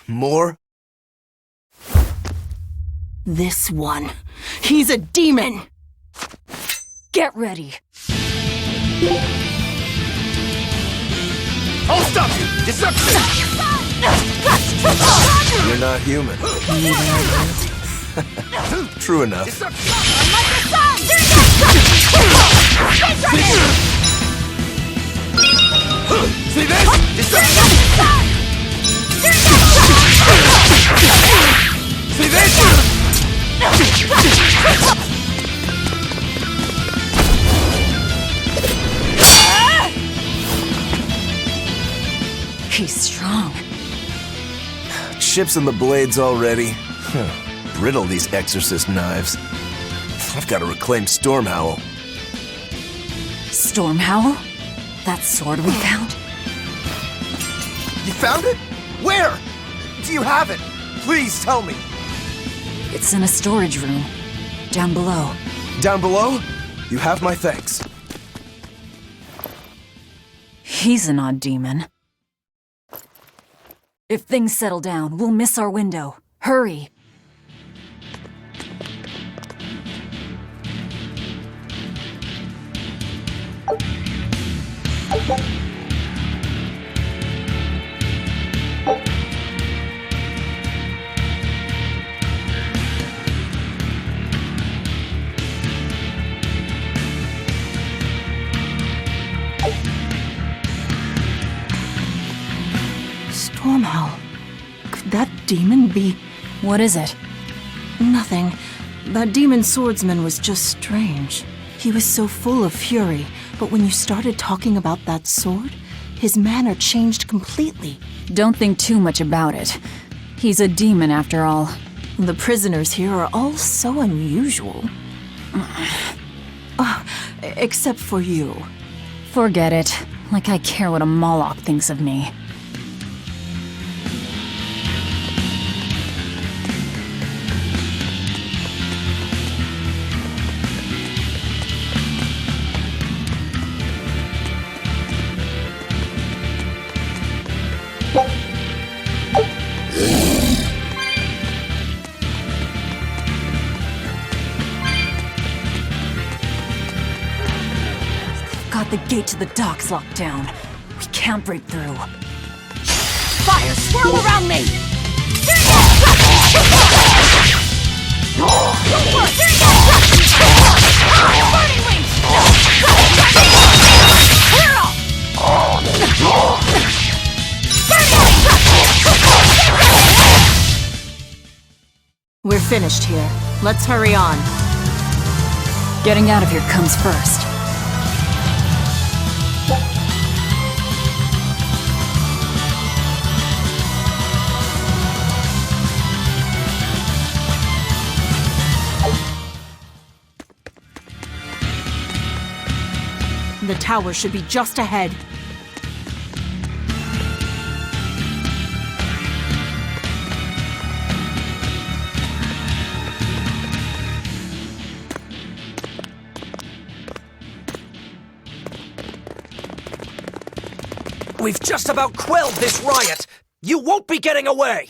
More? This one. He's a demon! Get ready. I'll stop you! Deception! You're not human. True enough. See this? Deception! See this? He's strong. Chips in the blades already. Brittle, these exorcist knives. I've got to reclaim Stormhowl. Stormhowl? That sword we found? You found it? Where? Do you have it? Please tell me. It's in a storage room. Down below. Down below? You have my thanks. He's an odd demon. If things settle down, we'll miss our window. Hurry! Stormhowl. Could that demon be... What is it? Nothing. That demon swordsman was just strange. He was so full of fury, but when you started talking about that sword, his manner changed completely. Don't think too much about it. He's a demon after all. The prisoners here are all so unusual. Except for you. Forget it. Like I care what a Moloch thinks of me. Got the gate to the docks locked down. We can't break through. Fire swirl around me! We're finished here. Let's hurry on. Getting out of here comes first. The tower should be just ahead. We've just about quelled this riot! You won't be getting away!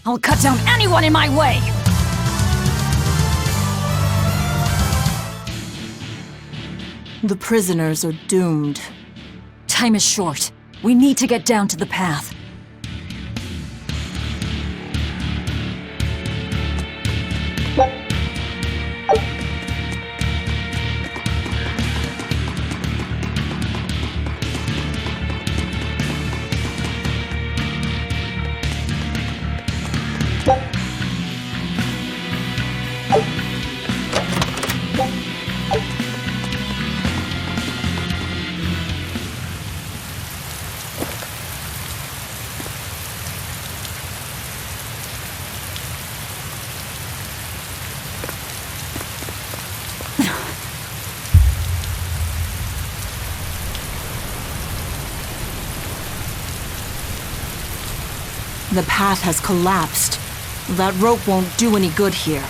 I'll cut down anyone in my way! The prisoners are doomed. Time is short. We need to get down to the path. The path has collapsed. That rope won't do any good here.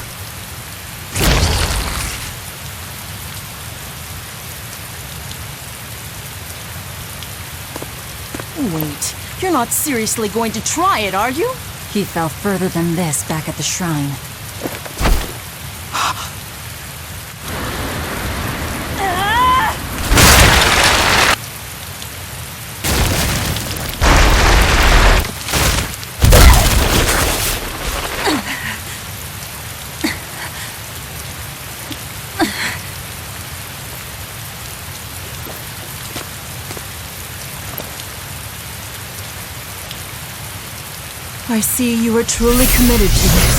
Wait, you're not seriously going to try it, are you? He fell further than this back at the shrine. I see you are truly committed to this.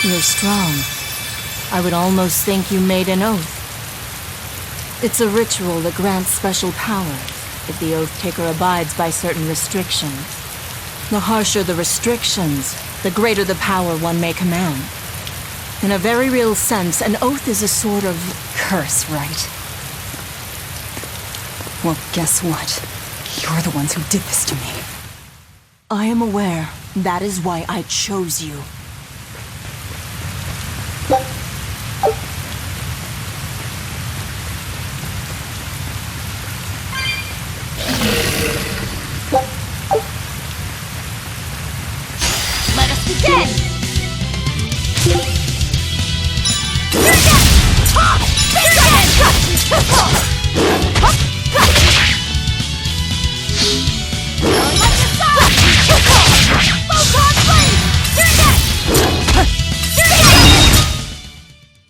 You're strong. I would almost think you made an oath. It's a ritual that grants special powers if the oath taker abides by certain restrictions. The harsher the restrictions, the greater the power one may command. In a very real sense, an oath is a sort of Curse, right? Well, guess what? You're the ones who did this to me. I am aware. That is why I chose you. Let us begin!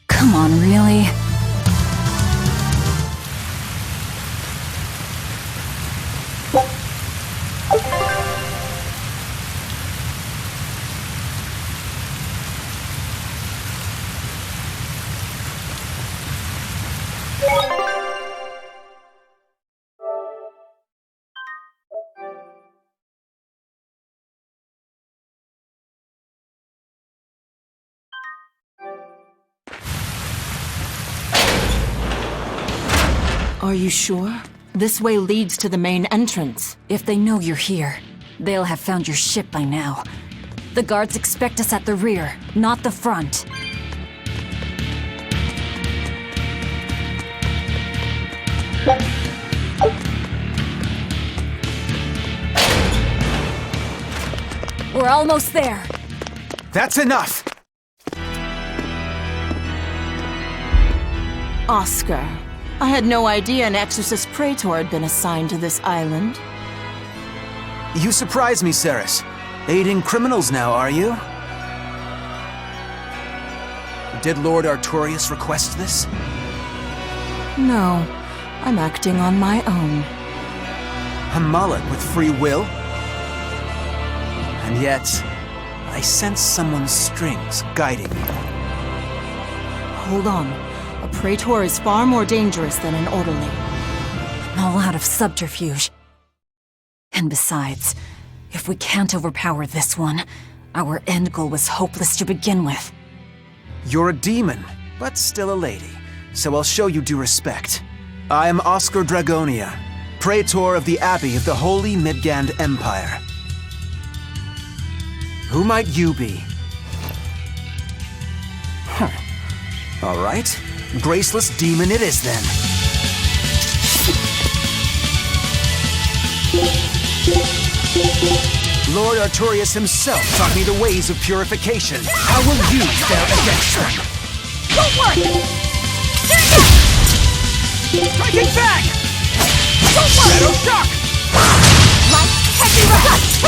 Come on, really? Are you sure? This way leads to the main entrance. If they know you're here, they'll have found your ship by now. The guards expect us at the rear, not the front. We're almost there. That's enough! Oscar, I had no idea an Exorcist Praetor had been assigned to this island. You surprise me, Ceres. Aiding criminals now, are you? Did Lord Artorius request this? No, I'm acting on my own. A mullet with free will? And yet, I sense someone's strings guiding me. Hold on. A praetor is far more dangerous than an orderly. I'm all out of subterfuge. And besides, if we can't overpower this one, our end goal was hopeless to begin with. You're a demon, but still a lady, so I'll show you due respect. I am Oscar Dragonia, Praetor of the Abbey of the Holy Midgand Empire. Who might you be? All right, graceless demon it is then. Lord Artorius himself taught me the ways of purification. How will you fare against them? Don't worry! Striking back! Don't worry! Shadow shock! Light heavy rush!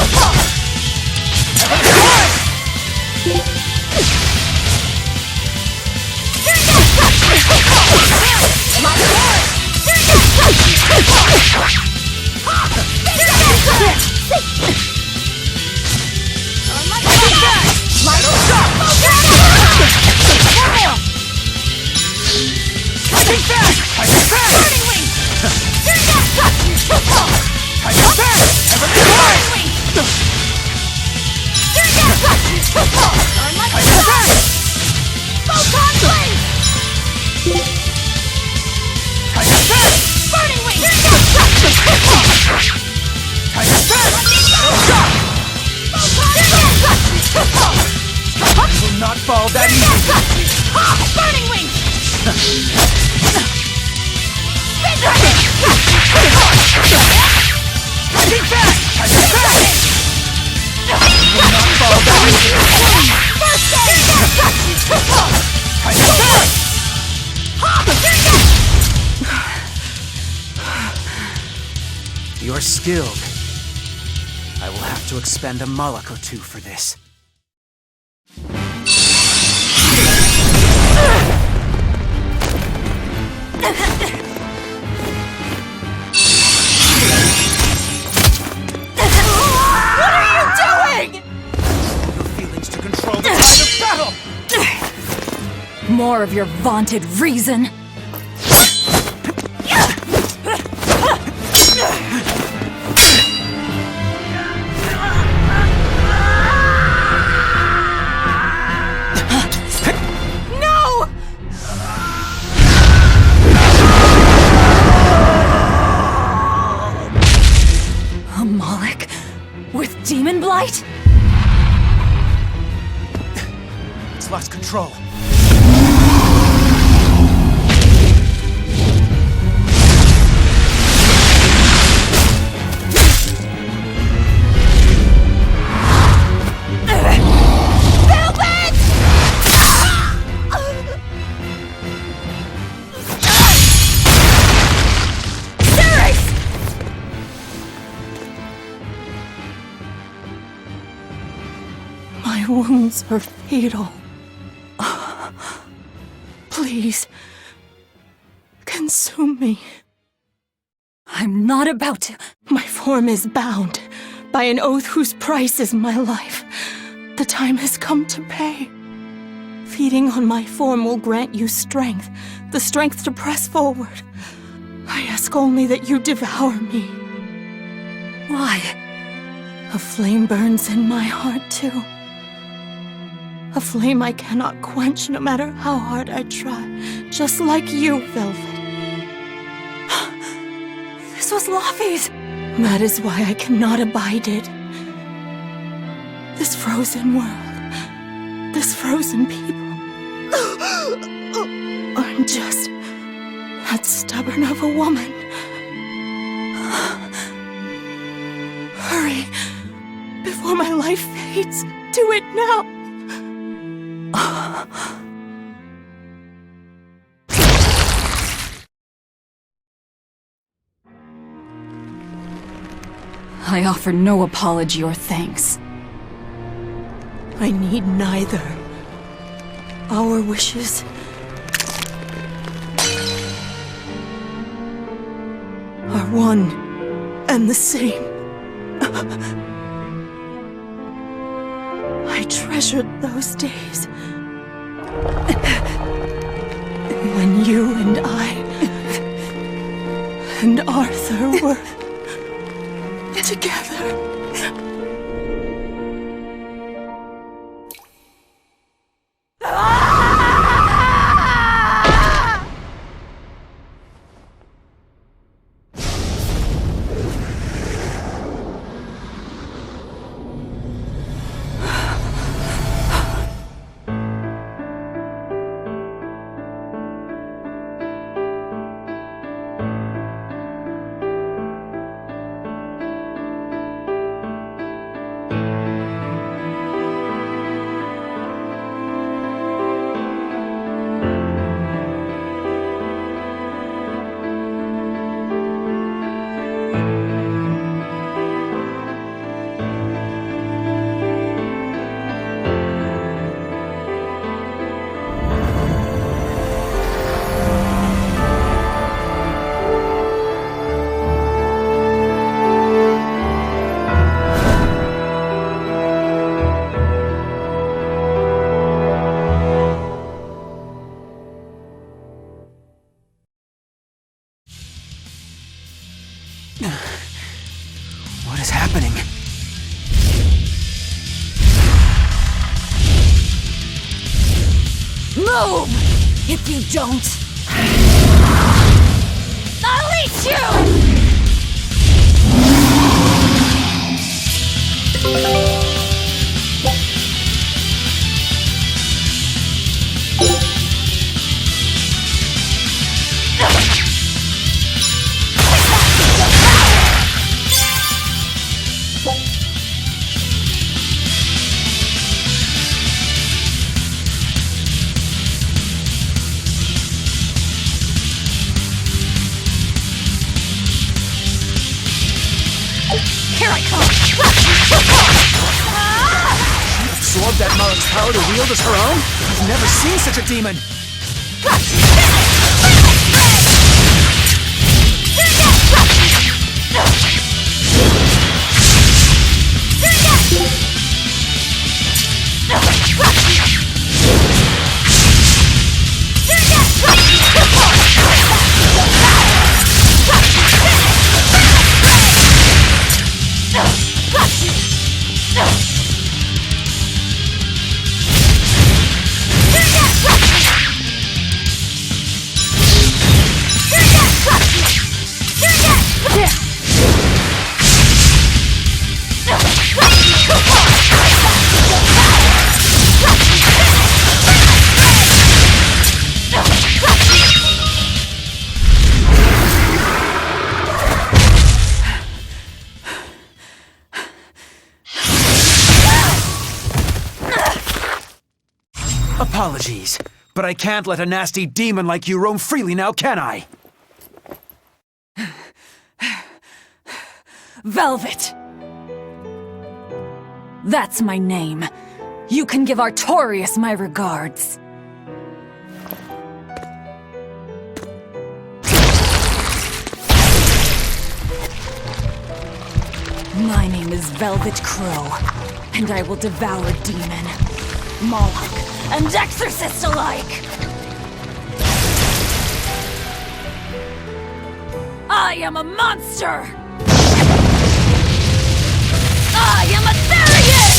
Will not fall that easy. Burning wing! Striking back! Will not fall that easy. You're skilled. I will have to expend a mullock or two for this. What are you doing? Your feelings to control the tide of battle! More of your vaunted reason. Demon blight? It's lost control. My wounds are fatal. Please, consume me. I'm not about to. My form is bound by an oath whose price is my life. The time has come to pay. Feeding on my form will grant you strength, the strength to press forward. I ask only that you devour me. Why? A flame burns in my heart, too. A flame I cannot quench no matter how hard I try. Just like you, Velvet. This was Laffy's. That is why I cannot abide it. This frozen world, this frozen people, I'm just that stubborn of a woman. Hurry, before my life fades. Do it now. I offer no apology or thanks. I need neither. Our wishes are one and the same. I treasured those days. When you and I and Arthur were together. What is happening? Move! If you don't, I'll eat you! Here I come! Absorb that Malik's power to wield as her own? I've never seen such a demon! Apologies, but I can't let a nasty demon like you roam freely now, can I? Velvet! That's my name. You can give Artorias my regards. My name is Velvet Crow, and I will devour demon, Moloch, and exorcist alike! I am a monster! I am a Therian!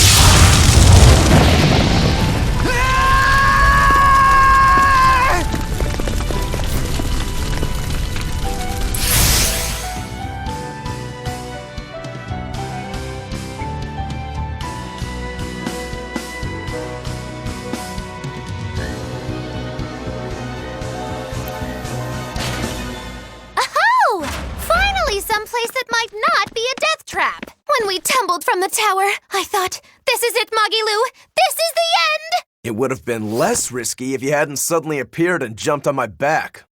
Aho! Finally someplace that might not be a death trap. When we tumbled from the tower, I thought, this is it, Magilu! This is the end! It would have been less risky if you hadn't suddenly appeared and jumped on my back.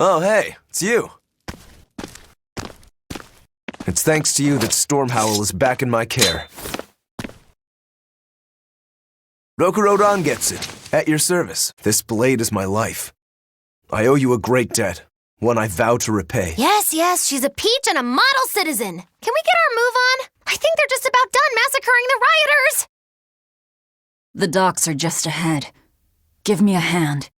Oh, hey, it's you. It's thanks to you that Stormhowl is back in my care. Rokurodan gets it. At your service. This blade is my life. I owe you a great debt. one I vow to repay. Yes, yes, she's a peach and a model citizen. Can we get our move on? I think they're just about done massacring the rioters. The docks are just ahead. Give me a hand.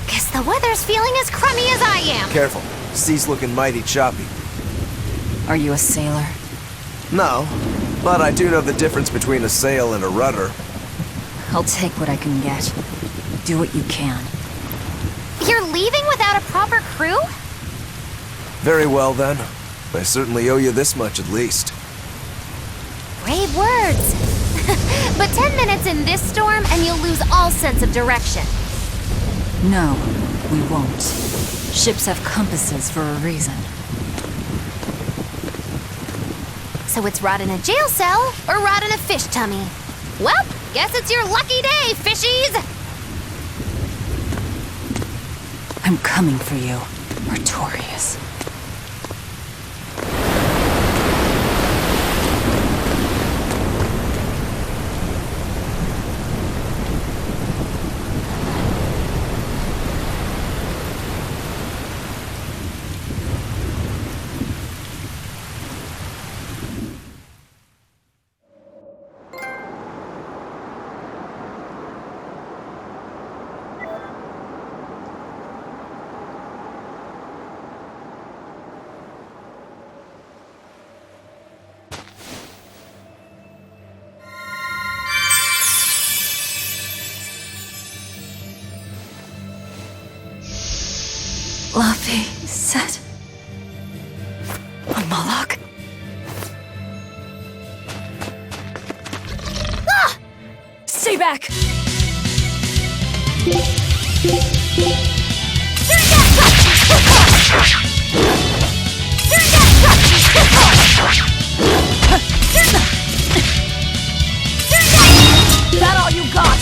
Guess the weather's feeling as crummy as I am. Careful. Sea's looking mighty choppy. Are you a sailor? No, but I do know the difference between a sail and a rudder. I'll take what I can get. Do what you can. You're leaving without a proper crew? Very well, then. I certainly owe you this much at least. Brave words. But 10 minutes in this storm and you'll lose all sense of direction. No, we won't. Ships have compasses for a reason. So it's rot in a jail cell or rot in a fish tummy? Well, guess it's your lucky day, fishies! I'm coming for you, Artorias. Laffy said... a Moloch? Ah! Stay back! That all you got?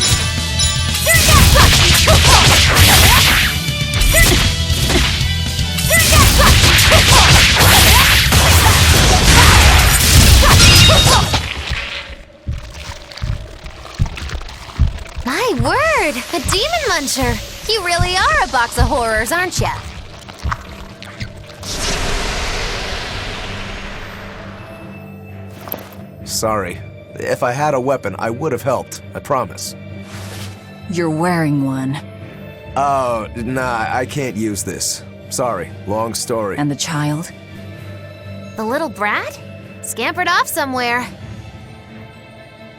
My word! A demon muncher! You really are a box of horrors, aren't ya? Sorry. If I had a weapon, I would have helped. I promise. You're wearing one. Oh, nah, I can't use this. Sorry, long story. And the child? The little brat? Scampered off somewhere.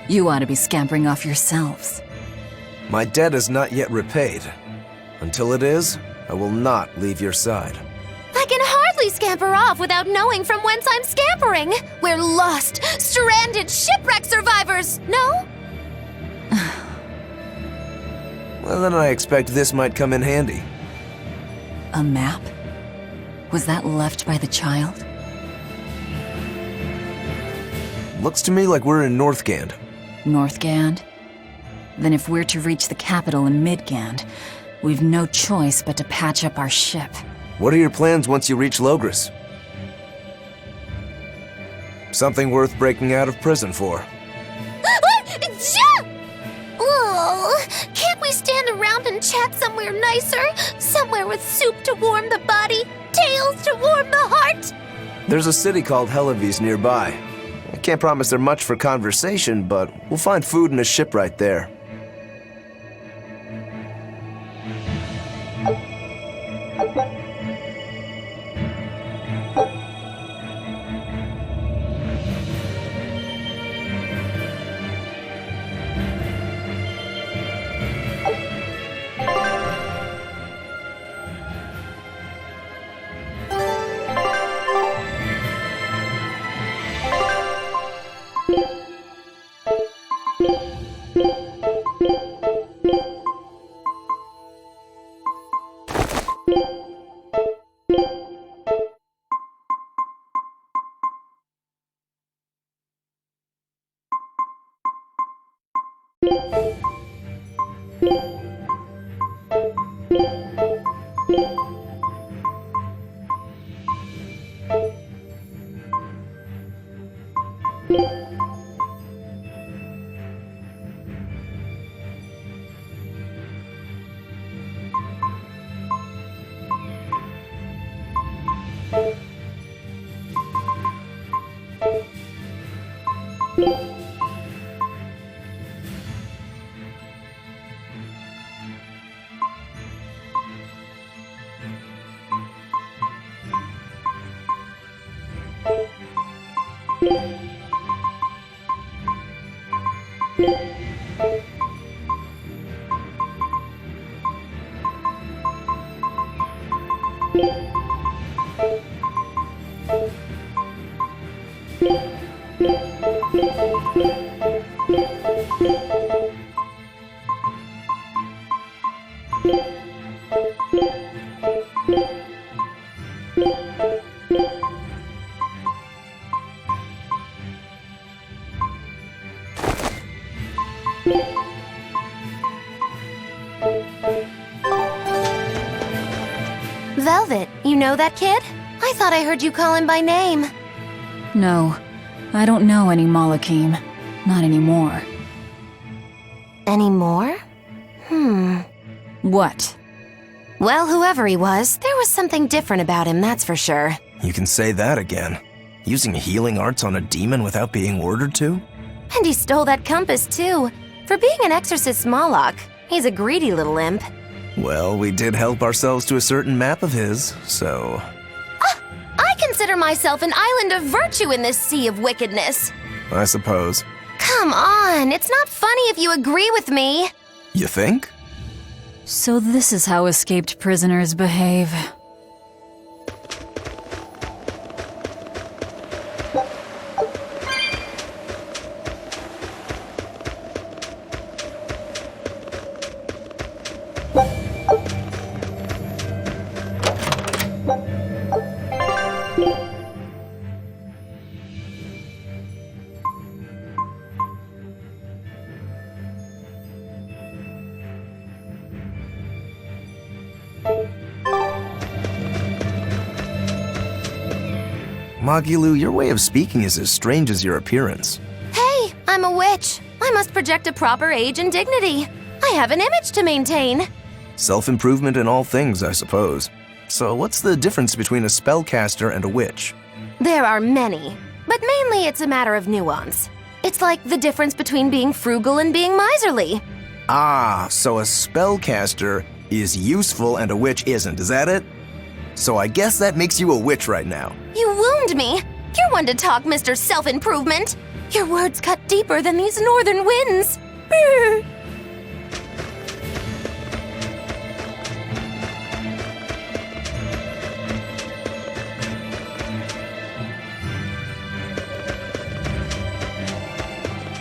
You ought to be scampering off yourselves. My debt is not yet repaid. Until it is, I will not leave your side. I can hardly scamper off without knowing from whence I'm scampering. We're lost, stranded, shipwreck survivors, no? Well, then I expect this might come in handy. A map? Was that left by the child? Looks to me like we're in Northgand. Northgand? Then if we're to reach the capital in Midgand, we've no choice but to patch up our ship. What are your plans once you reach Logris? Something worth breaking out of prison for. Oh, can't we stand around and chat somewhere nicer? Somewhere with soup to warm the body, tales to warm the heart? There's a city called Helavis nearby. I can't promise they're much for conversation, but we'll find food and a ship right there. Velvet, you know that kid? I thought I heard you call him by name. No, I don't know any Malakim. Not anymore. Anymore? What? Well, whoever he was, there was something different about him, that's for sure. You can say that again. Using healing arts on a demon without being ordered to? And he stole that compass, too. For being an exorcist Moloch, he's a greedy little imp. Well, we did help ourselves to a certain map of his, so... I consider myself an island of virtue in this sea of wickedness. I suppose. Come on, it's not funny if you agree with me. You think? So this is how escaped prisoners behave. Magilu, your way of speaking is as strange as your appearance. Hey, I'm a witch. I must project a proper age and dignity. I have an image to maintain. Self-improvement in all things, I suppose. So what's the difference between a spellcaster and a witch? There are many, but mainly it's a matter of nuance. It's like the difference between being frugal and being miserly. Ah, so a spellcaster is useful and a witch isn't, is that it? So I guess that makes you a witch right now. You wound me. You're one to talk, Mr. Self-Improvement. Your words cut deeper than these northern winds. Brr.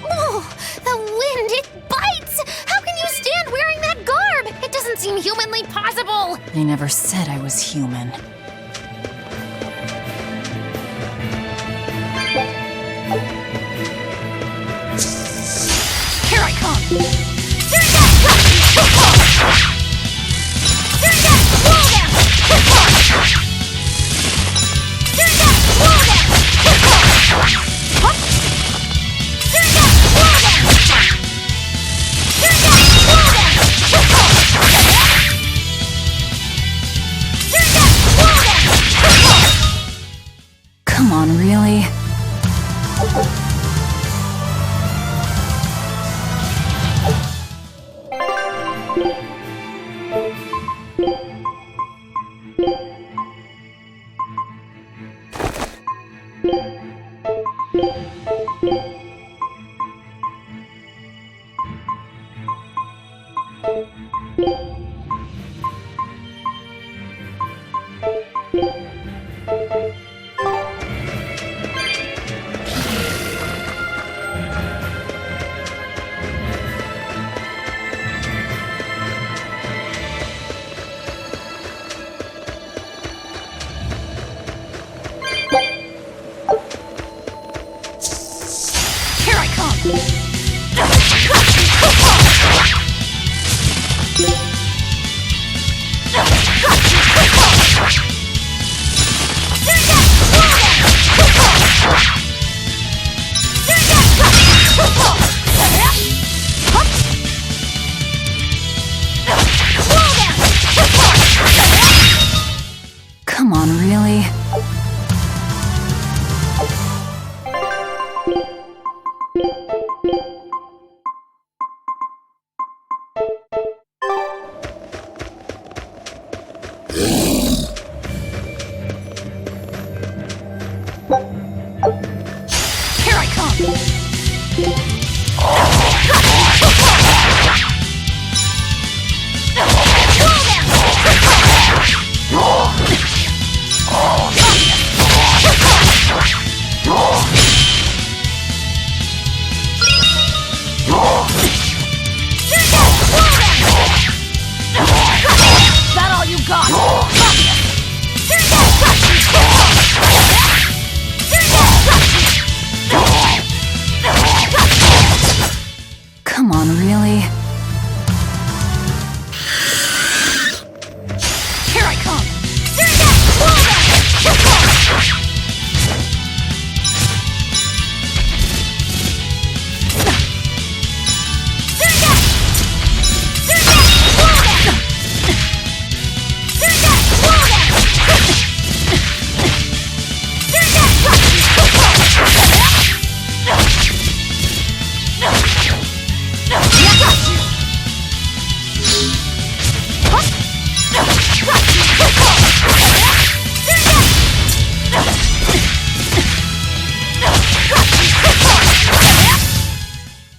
Oh, the wind, it bites! How can you stand wearing that garb? It doesn't seem humanly possible. I never said I was human. Here I come! Hear that! Hear that! Roll them! Hear that! Roll them! Here I come! Come on, really? Here I come! That all you got? Come on, really? Here I come!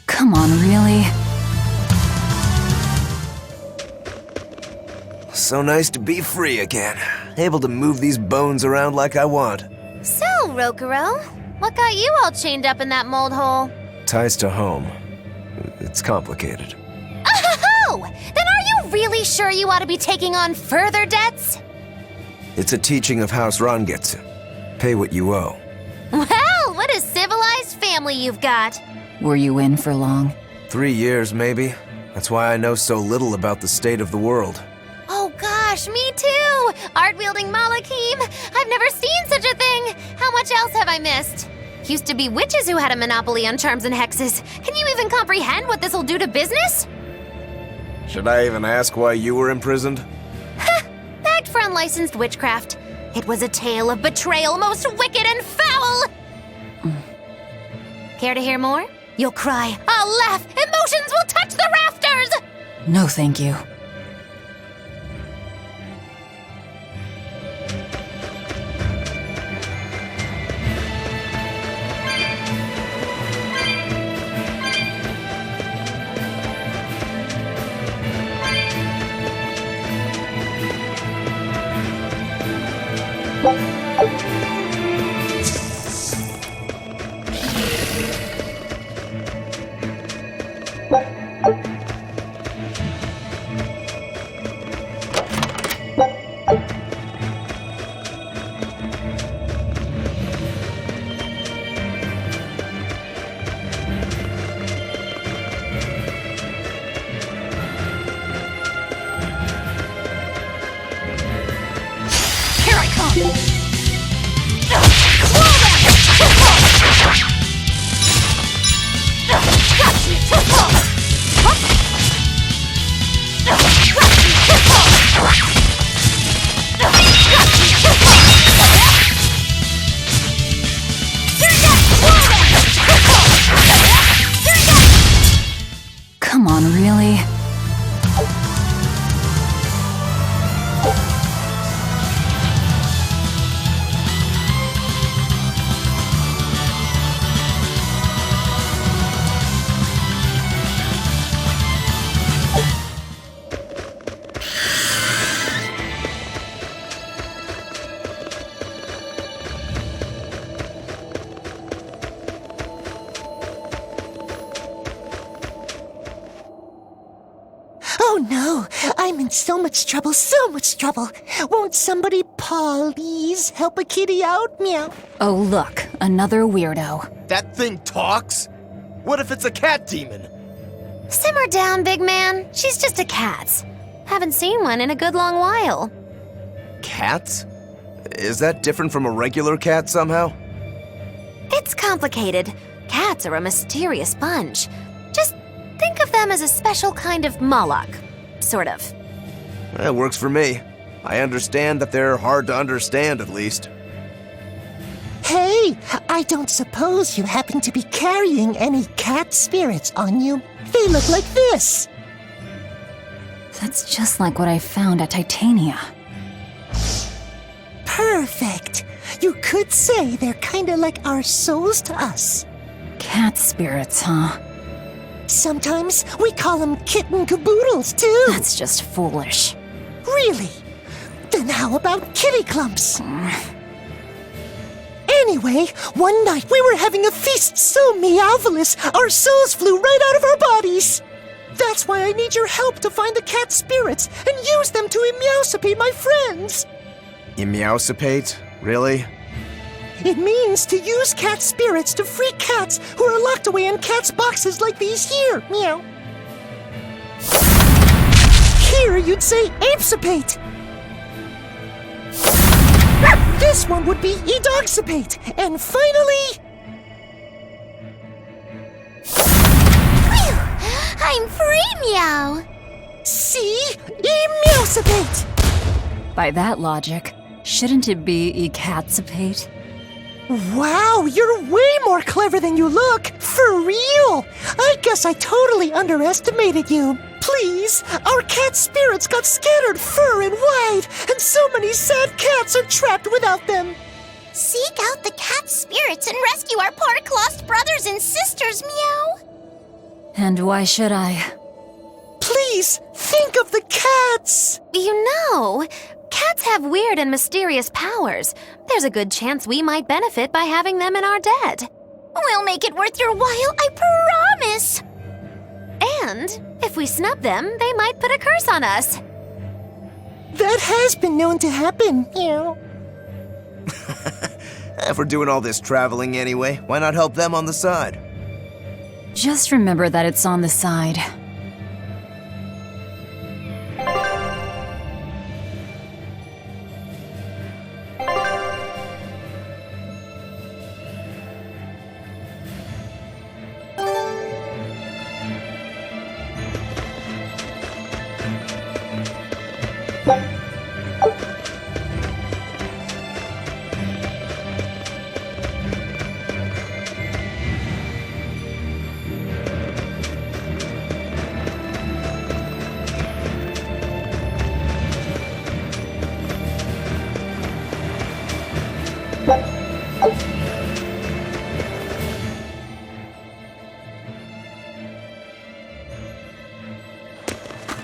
Come on, really? So nice to be free again. Able to move these bones around like I want. So, Rokuro, what got you all chained up in that mold hole? Ties to home. It's complicated. Oh! Then are you really sure you ought to be taking on further debts? It's a teaching of House Rangetsu. Pay what you owe. Well, what a civilized family you've got. Were you in for long? 3 years, maybe. That's why I know so little about the state of the world. Oh gosh, me too! Art-wielding Malakim! I've never seen such a thing! How much else have I missed? Used to be witches who had a monopoly on charms and hexes. Can you even comprehend what this'll do to business? Should I even ask why you were imprisoned? Bagged for unlicensed witchcraft. It was a tale of betrayal most wicked and foul! Care to hear more? You'll cry, I'll laugh, emotions will touch the rafters! No, thank you. Here I come! Oh no, I'm in so much trouble, so much trouble. Won't somebody please help a kitty out? Meow. Oh look, another weirdo. That thing talks? What if it's a cat demon? Simmer down, big man. She's just a cat. Haven't seen one in a good long while. Cats? Is that different from a regular cat somehow? It's complicated. Cats are a mysterious bunch. Just think of them as a special kind of Moloch. Sort of. That works for me. I understand that they're hard to understand, at least. Hey, I don't suppose you happen to be carrying any cat spirits on you? They look like this. That's just like what I found at Titania. Perfect. You could say they're kinda like our souls to us. Cat spirits, huh? Sometimes we call them kitten caboodles, too. That's just foolish. Really? Then how about kitty clumps? Anyway, one night we were having a feast so meowvelous, our souls flew right out of our bodies. That's why I need your help to find the cat spirits and use them to meowsipate my friends. Meowsipate? Really? It means to use cat spirits to free cats who are locked away in cats' boxes like these here. Meow. Here you'd say apesipate. This one would be edoxipate. And finally... Phew! I'm free, meow! see? Meowsipate. By that logic, shouldn't it be ecatsipate? Wow, you're way more clever than you look. For real. I guess I totally underestimated you. Please, our cat spirits got scattered far and wide, and so many sad cats are trapped without them. Seek out the cat spirits and rescue our poor lost brothers and sisters, meow! And why should I? Please, think of the cats. You know, cats have weird and mysterious powers. There's a good chance we might benefit by having them in our debt. We'll make it worth your while, I promise! And if we snub them, they might put a curse on us. That has been known to happen. Meow. If we're doing all this traveling anyway, why not help them on the side? Just remember that it's on the side.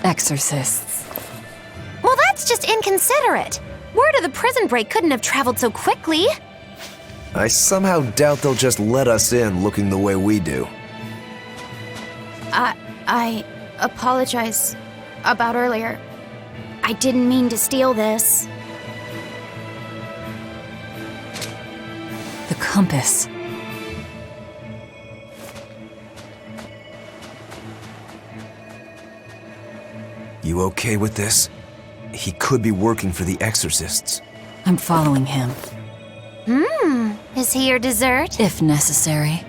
Exorcists. Well, that's just inconsiderate. Word of the prison break couldn't have traveled so quickly. I somehow doubt they'll just let us in looking the way we do. I apologize about earlier. I didn't mean to steal this. The compass. You okay with this? He could be working for the exorcists. I'm following him, Is he your dessert? if necessary.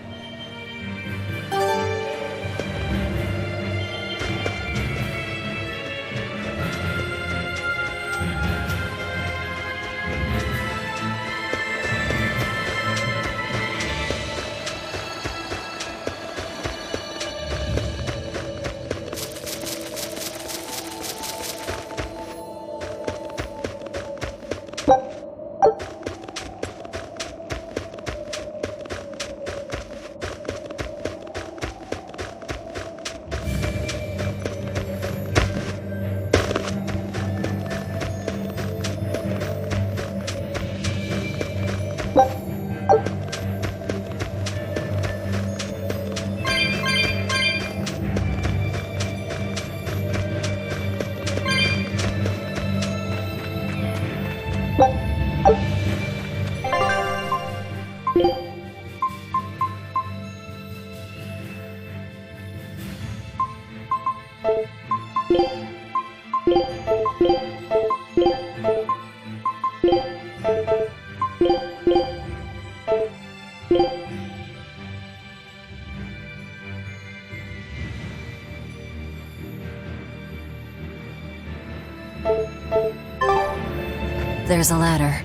There's a ladder.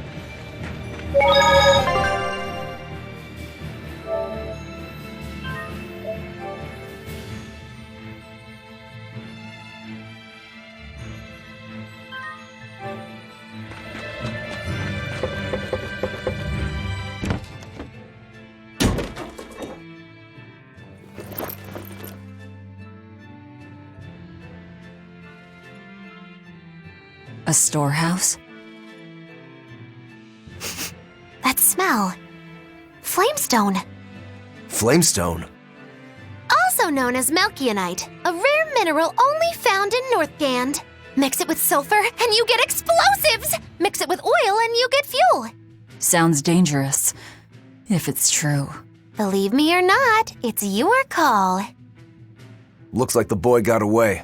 A storehouse? That smell. Flamestone. Flamestone? Also known as Melkionite, a rare mineral only found in Northgand. Mix it with sulfur and you get explosives! Mix it with oil and you get fuel! Sounds dangerous, if it's true. Believe me or not, it's your call. Looks like the boy got away.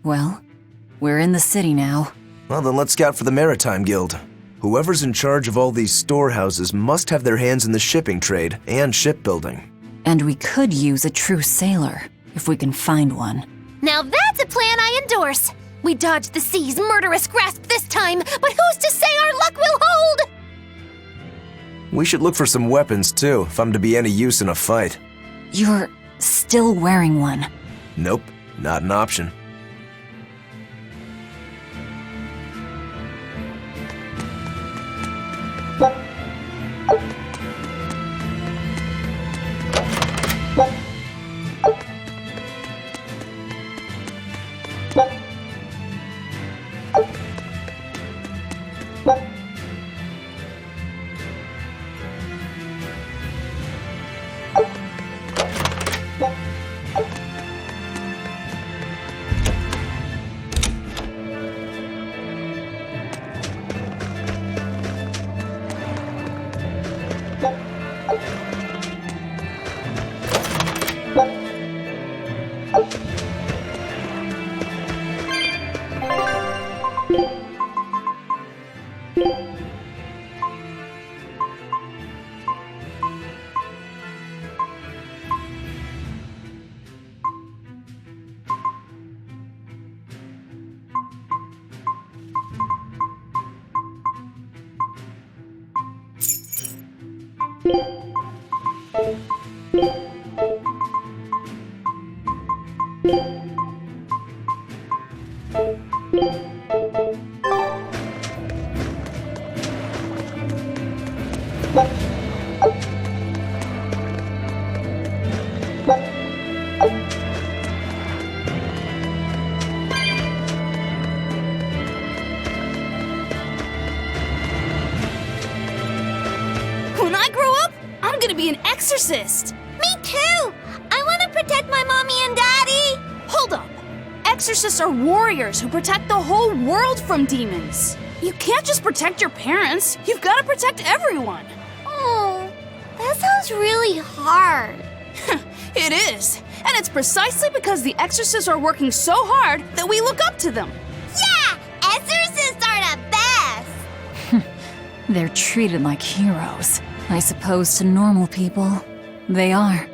Well, we're in the city now. Well, then let's scout for the Maritime Guild. Whoever's in charge of all these storehouses must have their hands in the shipping trade and shipbuilding. And we could use a true sailor, if we can find one. Now that's a plan I endorse! We dodged the sea's murderous grasp this time, but who's to say our luck will hold? We should look for some weapons too, if I'm to be any use in a fight. You're still wearing one. Nope, not an option. When I grow up, I'm gonna be an exorcist! Me too! I want to protect my mommy and daddy! Hold up! Exorcists are warriors who protect the whole world from demons! You can't just protect your parents, you've gotta protect everyone! Oh, that sounds really hard. It is! And it's precisely because the exorcists are working so hard that we look up to them! Yeah! Exorcists are the best! They're treated like heroes. I suppose to normal people, they are.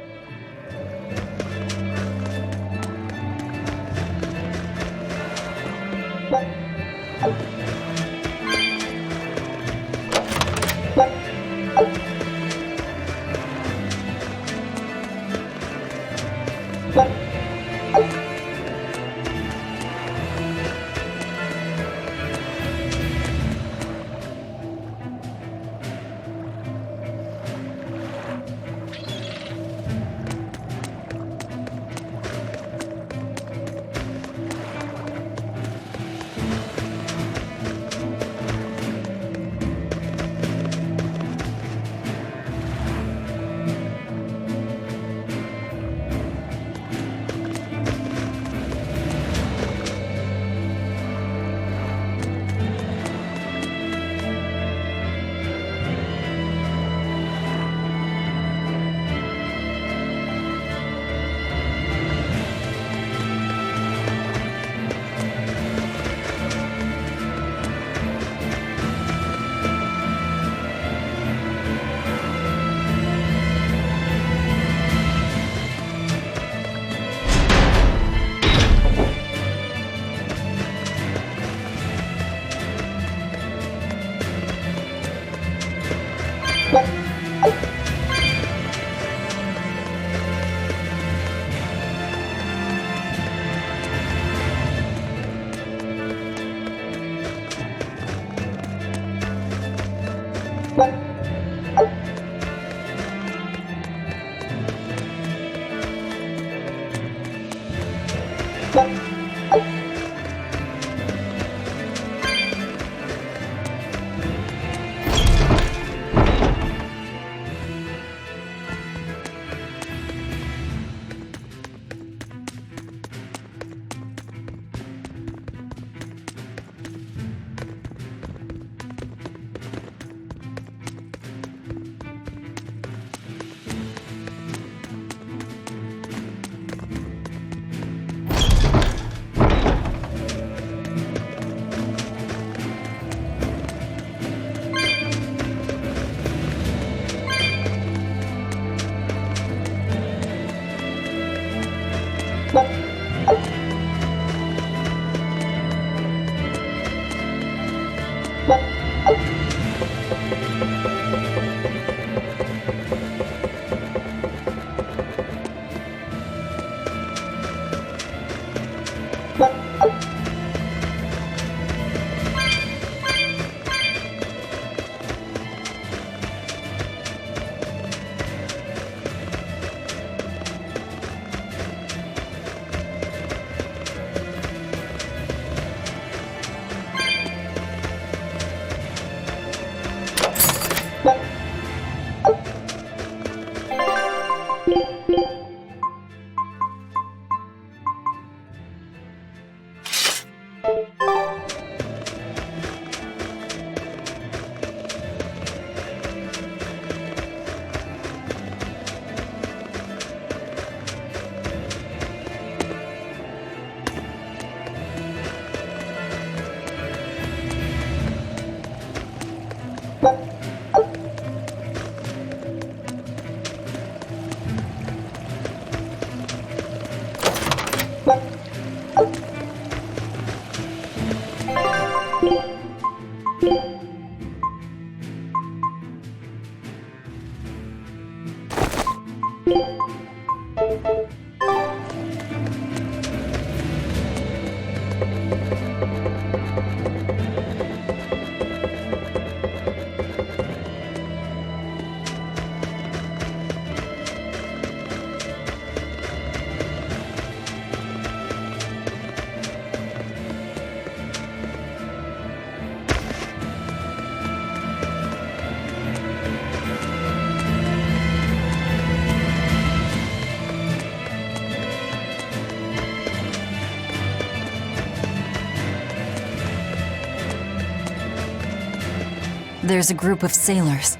There's a group of sailors.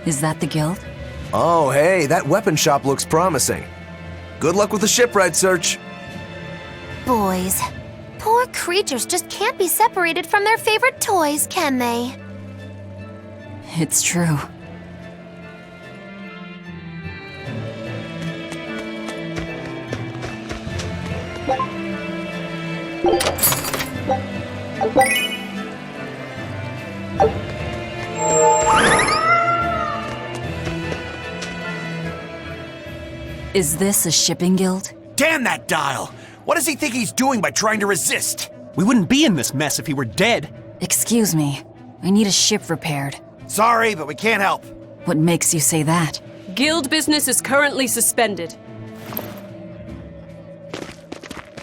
Is that the guild? Oh, hey, that weapon shop looks promising. Good luck with the shipwright search. Boys. Poor creatures just can't be separated from their favorite toys, can they? It's true. Is this a shipping guild? Damn that dial! What does he think he's doing by trying to resist? We wouldn't be in this mess if he were dead. Excuse me. I need a ship repaired. Sorry, but we can't help. What makes you say that? Guild business is currently suspended.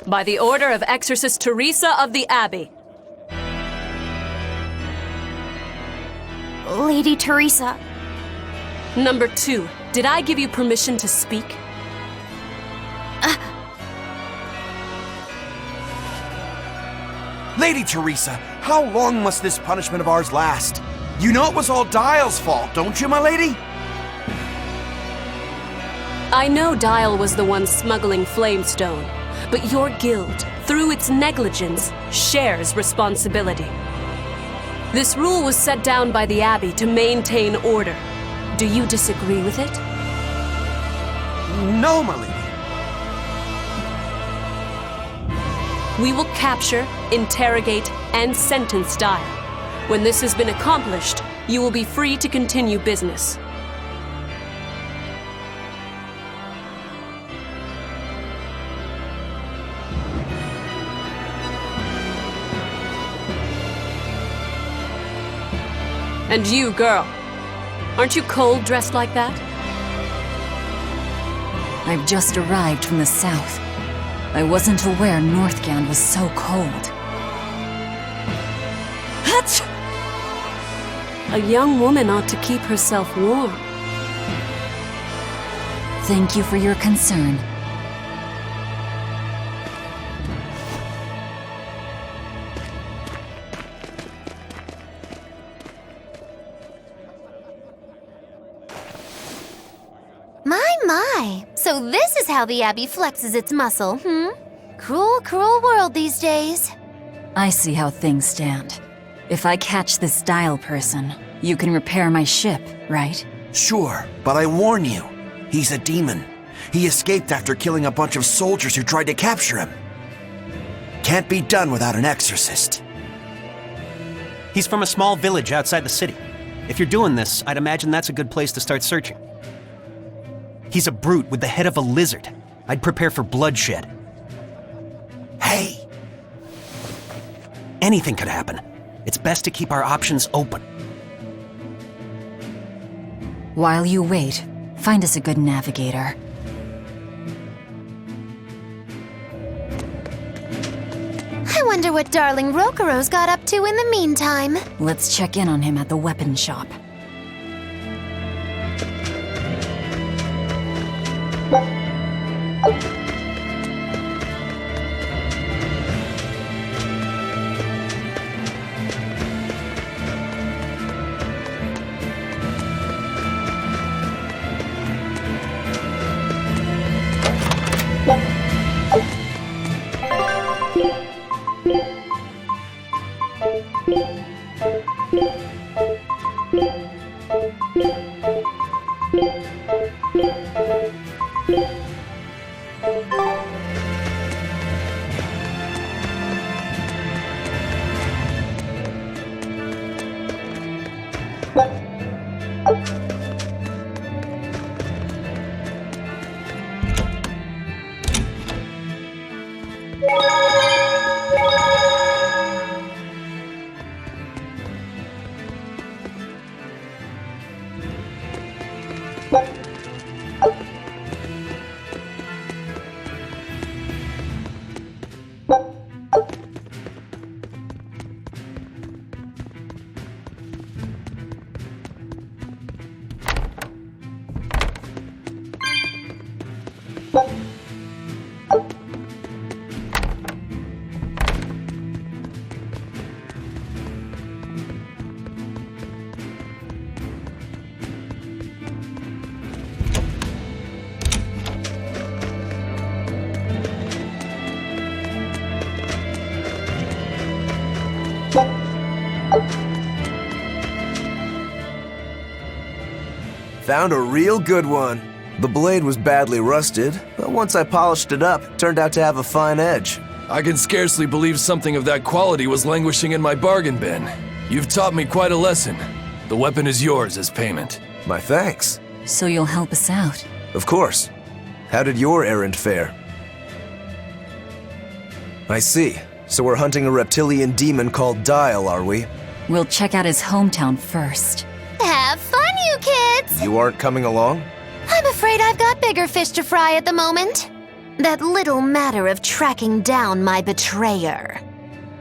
By the order of Exorcist Teresa of the Abbey. Lady Teresa. Number 2, did I give you permission to speak? Lady Teresa, how long must this punishment of ours last? You know it was all Dial's fault, don't you, my lady? I know Dial was the one smuggling Flamestone, but your guild, through its negligence, shares responsibility. This rule was set down by the Abbey to maintain order. Do you disagree with it? No, my lady. We will capture, interrogate, and sentence Dial. When this has been accomplished, you will be free to continue business. And you, girl, aren't you cold dressed like that? I've just arrived from the south. I wasn't aware Northgand was so cold. A young woman ought to keep herself warm. Thank you for your concern. My. So this is how the Abbey flexes its muscle, Cruel, cruel world these days. I see how things stand. If I catch this Dial person, you can repair my ship, right? Sure, but I warn you, he's a demon. He escaped after killing a bunch of soldiers who tried to capture him. Can't be done without an exorcist. He's from a small village outside the city. If you're doing this, I'd imagine that's a good place to start searching. He's a brute with the head of a lizard. I'd prepare for bloodshed. Hey! Anything could happen. It's best to keep our options open. While you wait, find us a good navigator. I wonder what darling Rokuro's got up to in the meantime. Let's check in on him at the weapon shop. Found a real good one. The blade was badly rusted, but once I polished it up, it turned out to have a fine edge. I can scarcely believe something of that quality was languishing in my bargain bin. You've taught me quite a lesson. The weapon is yours as payment. My thanks. So you'll help us out? Of course. How did your errand fare? I see. So we're hunting a reptilian demon called Dial, are we? We'll check out his hometown first. Have fun, you kids! You aren't coming along? I'm afraid I've got bigger fish to fry at the moment. That little matter of tracking down my betrayer.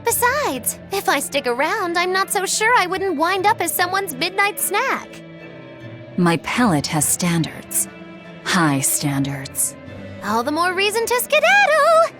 Besides, if I stick around, I'm not so sure I wouldn't wind up as someone's midnight snack. My palate has standards. High standards. All the more reason to skedaddle!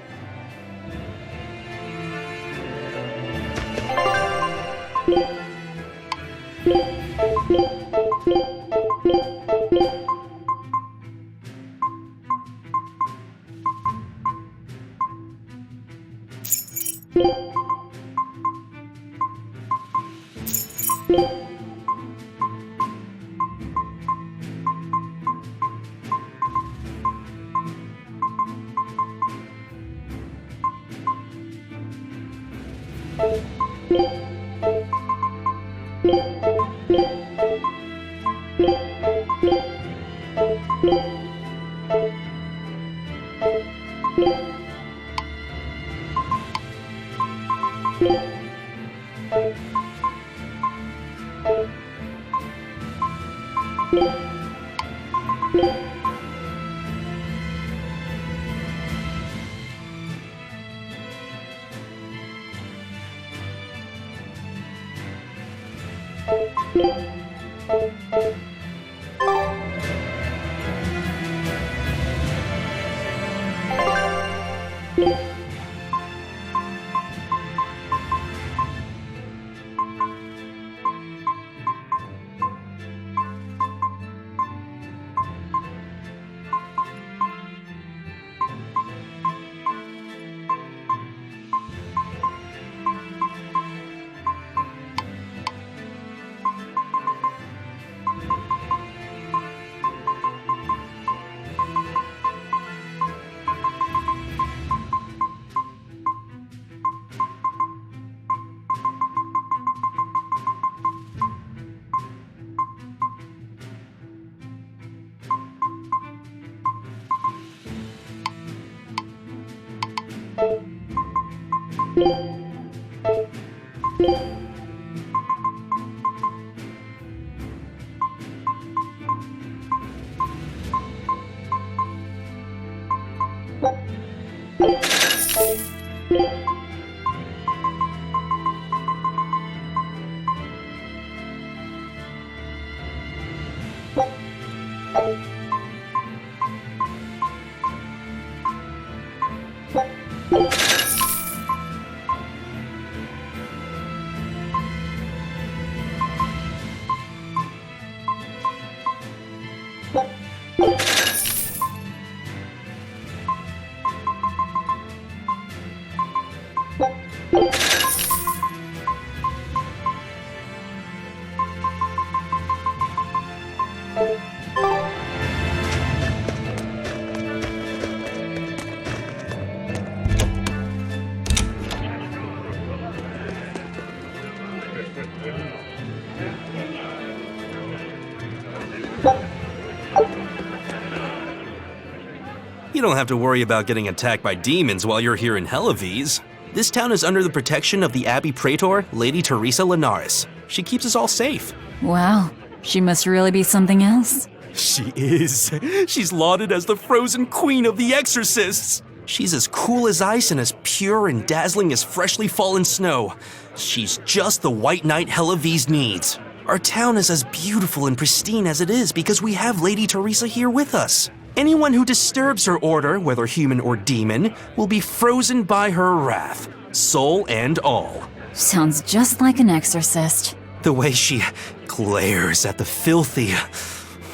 You don't have to worry about getting attacked by demons while you're here in Helavies. This town is under the protection of the Abbey Praetor, Lady Teresa Linares. She keeps us all safe. Wow, she must really be something else. She is. She's lauded as the frozen queen of the exorcists. She's as cool as ice and as pure and dazzling as freshly fallen snow. She's just the white knight Helavies needs. Our town is as beautiful and pristine as it is because we have Lady Teresa here with us. Anyone who disturbs her order, whether human or demon, will be frozen by her wrath, soul and all. Sounds just like an exorcist. The way she glares at the filthy.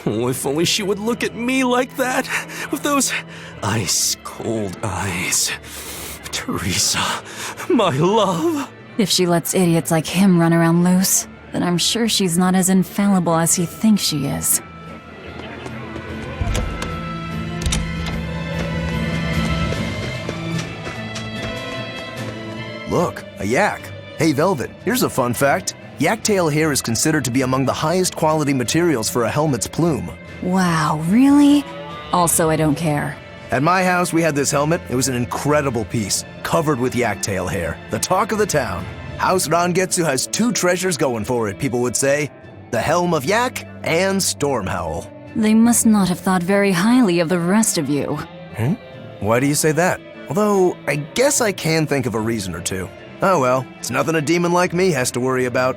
Oh, if only she would look at me like that, with those ice-cold eyes. Teresa, my love. If she lets idiots like him run around loose, then I'm sure she's not as infallible as he thinks she is. Look, a yak. Hey, Velvet, here's a fun fact. Yak tail hair is considered to be among the highest quality materials for a helmet's plume. Wow, really? Also, I don't care. At my house, we had this helmet. It was an incredible piece, covered with yak tail hair. The talk of the town. House Rangetsu has two treasures going for it, people would say. The Helm of Yak and Stormhowl. They must not have thought very highly of the rest of you. Why do you say that? Although, I guess I can think of a reason or two. Oh well, it's nothing a demon like me has to worry about.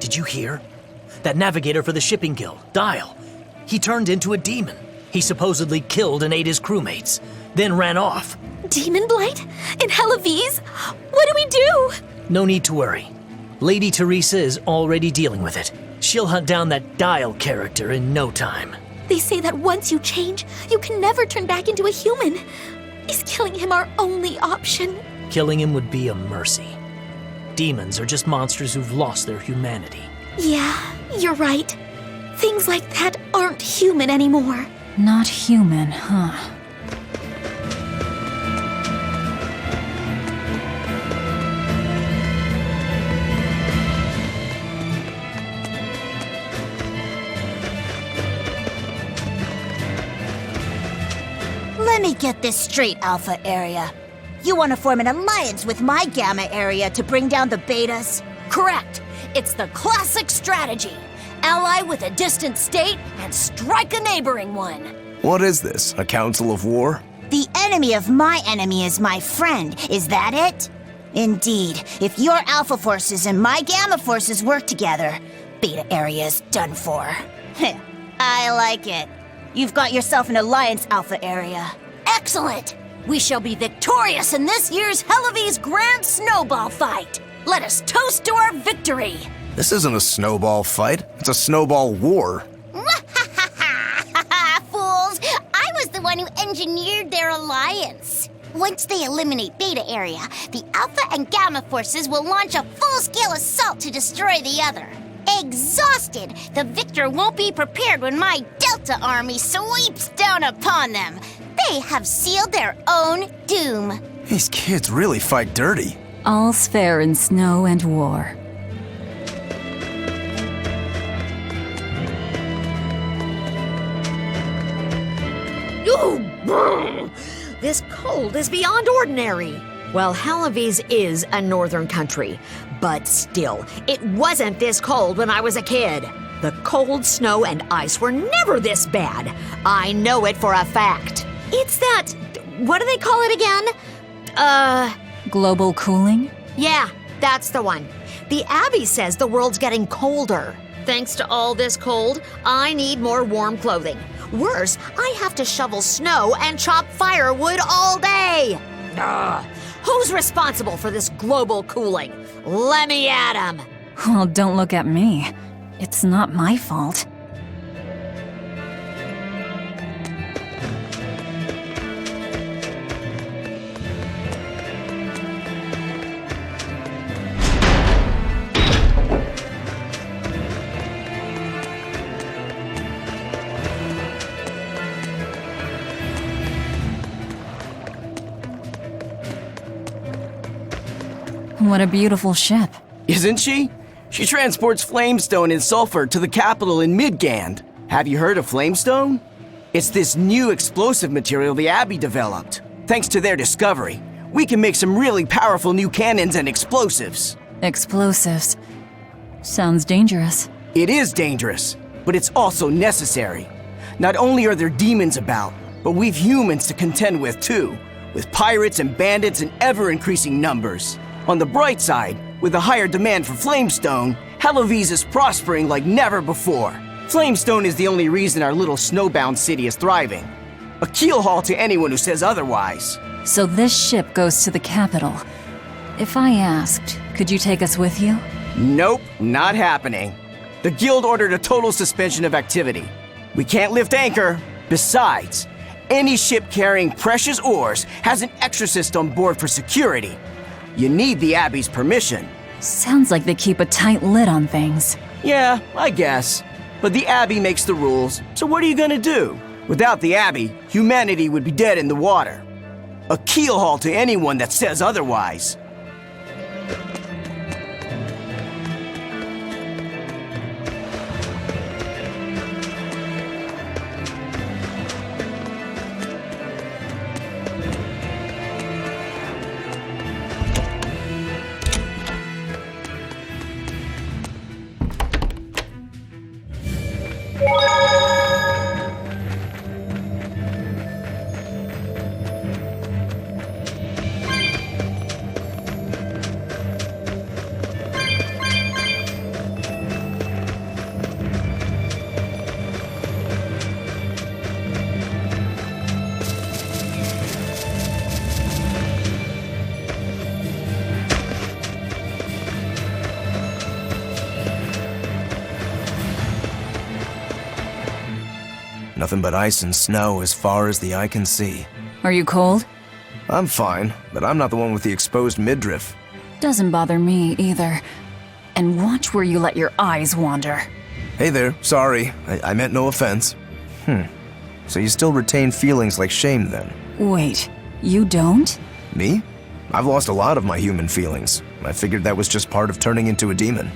Did you hear? That navigator for the shipping guild, Dial. He turned into a demon. He supposedly killed and ate his crewmates, then ran off. Demon Blight? In Hellawes? What do we do? No need to worry. Lady Teresa is already dealing with it. She'll hunt down that Dial character in no time. They say that once you change, you can never turn back into a human. Is killing him our only option? Killing him would be a mercy. Demons are just monsters who've lost their humanity. Yeah, you're right. Things like that aren't human anymore. Not human, huh? Let me get this straight, Alpha Area. You want to form an alliance with my Gamma Area to bring down the Betas? Correct. It's the classic strategy. Ally with a distant state and strike a neighboring one. What is this, a council of war? The enemy of my enemy is my friend. Is that it? Indeed. If your Alpha forces and my Gamma forces work together, Beta Area is done for. I like it. You've got yourself an alliance, Alpha Area. Excellent! We shall be victorious in this year's Hellawes Grand Snowball Fight. Let us toast to our victory. This isn't a snowball fight. It's a snowball war. Fools! I was the one who engineered their alliance. Once they eliminate Beta Area, the Alpha and Gamma forces will launch a full-scale assault to destroy the other. Exhausted, the victor won't be prepared when my Delta army sweeps down upon them. They have sealed their own doom. These kids really fight dirty. All's fair in snow and war. Ooh, this cold is beyond ordinary. Well, Hellawes is a northern country, but still, it wasn't this cold when I was a kid. The cold, snow, and ice were never this bad. I know it for a fact. It's that... what do they call it again? Global cooling? Yeah, that's the one. The Abbey says the world's getting colder. Thanks to all this cold, I need more warm clothing. Worse, I have to shovel snow and chop firewood all day. Ugh. Who's responsible for this global cooling? Let me at 'em. Well, don't look at me. It's not my fault. What a beautiful ship. Isn't she? She transports flamestone and sulfur to the capital in Midgand. Have you heard of flamestone? It's this new explosive material the Abbey developed. Thanks to their discovery, we can make some really powerful new cannons and explosives. Explosives. Sounds dangerous. It is dangerous, but it's also necessary. Not only are there demons about, but we've humans to contend with too, with pirates and bandits in ever-increasing numbers. On the bright side, with a higher demand for flamestone, Hellawes is prospering like never before. Flamestone is the only reason our little snowbound city is thriving. A keelhaul to anyone who says otherwise. So this ship goes to the capital. If I asked, could you take us with you? Nope, not happening. The guild ordered a total suspension of activity. We can't lift anchor. Besides, any ship carrying precious ores has an exorcist on board for security. You need the Abbey's permission. Sounds like they keep a tight lid on things. Yeah, I guess. But the Abbey makes the rules, so what are you gonna do? Without the Abbey, humanity would be dead in the water. A keelhaul to anyone that says otherwise. Nothing but ice and snow as far as the eye can see. Are you cold? I'm fine, but I'm not the one with the exposed midriff. Doesn't bother me either. And watch where you let your eyes wander. Hey there, sorry. I meant no offense. So you still retain feelings like shame then? Wait, you don't? Me? I've lost a lot of my human feelings. I figured that was just part of turning into a demon.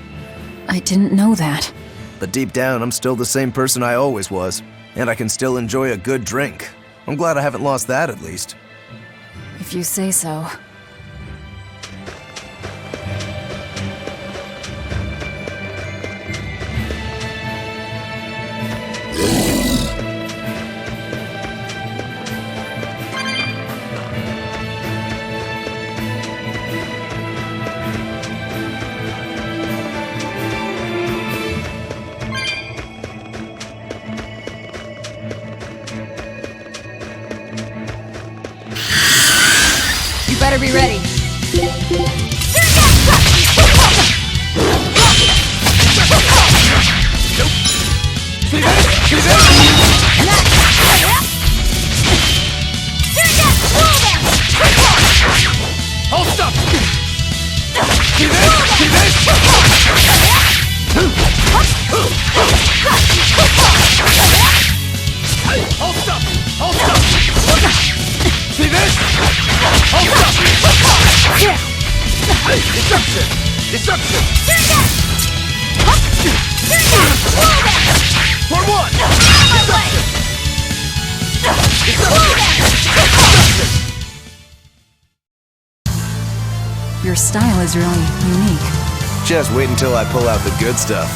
I didn't know that. But deep down, I'm still the same person I always was. And I can still enjoy a good drink. I'm glad I haven't lost that, at least. If you say so. Better be ready. Hold stuff! Hold stuff! Hold stuff! See this? Hold up! Destruction! Destruction! For one! Destruction! Your style is really unique. Just wait until I pull out the good stuff.